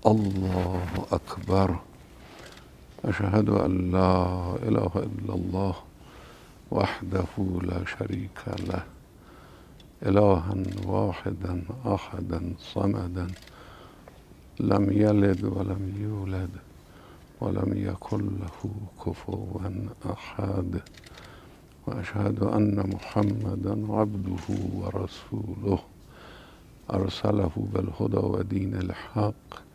الله أكبر. أشهد أن لا إله إلا الله وحده لا شريك له، إلها واحدا أحدا صمدا، لم يلد ولم يولد ولم يكن له كفوا أحد. وأشهد أن محمدا عبده ورسوله، أرسله بالهدى ودين الحق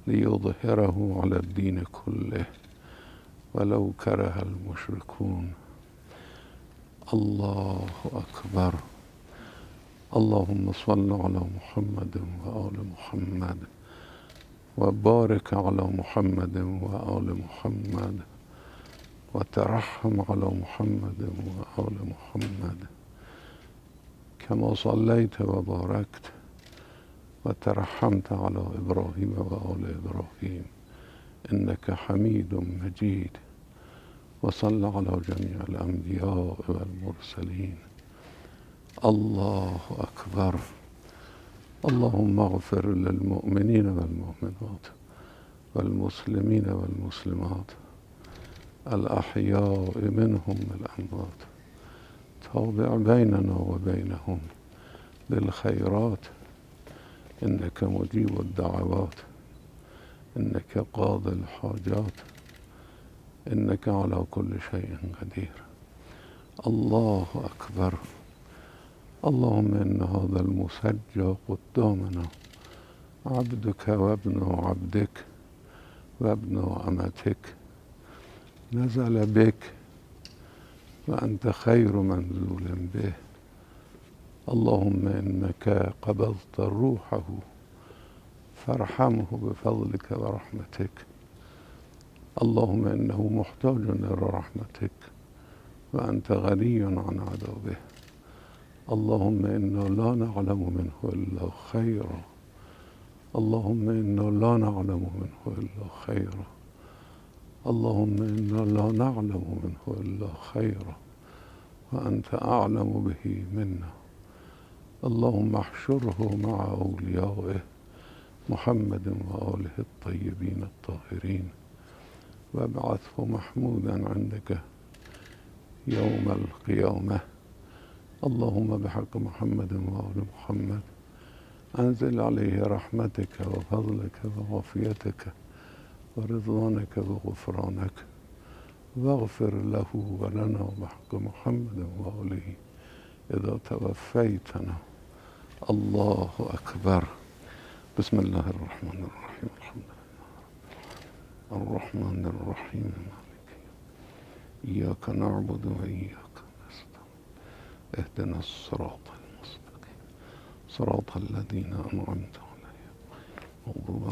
ليظهره على الدين كله ولو كره المشركون. الله أكبر. اللهم صل على محمد وآل محمد، وبارك على محمد وآل محمد، وترحم على محمد وآل محمد كما صليت وباركت وترحمت على إبراهيم وآل إبراهيم إنك حميد مجيد. وصل على جميع الأنبياء والمرسلين. الله أكبر. اللهم اغفر للمؤمنين والمؤمنات والمسلمين والمسلمات الأحياء منهم والأموات. تابع بيننا وبينهم بالخيرات، إنك مجيب الدعوات، إنك قاضي الحاجات، إنك على كل شيء قدير. الله أكبر. اللهم إن هذا المسجى قدامنا عبدك وابن عبدك وابن أمتك، نزل بك وأنت خير منزول به. اللهم إنك قبضت روحه فارحمه بفضلك ورحمتك. اللهم إنه محتاج إلى رحمتك وأنت غني عن عذابه. اللهم إنا لا نعلم منه إلا خيرا. اللهم إنا لا نعلم منه إلا خيرا. اللهم إنا لا نعلم منه إلا خيرا، وأنت أعلم به منا. اللهم احشره مع أوليائه محمد وآله الطيبين الطاهرين، وابعثه محمودا عندك يوم القيامة. اللهم بحق محمد وآل محمد أنزل عليه رحمتك وفضلك وعافيتك ورضوانك وغفرانك، واغفر له ولنا بحق محمد وآله إذا توفيتنا. الله أكبر. بسم الله الرحمن الرحيم. الحمد لله الرحمن الرحيم مالك إياك نعبد وإياك نستعين اهدنا الصراط المستقيم صراط الذين أنعمت عليهم غير المغضوب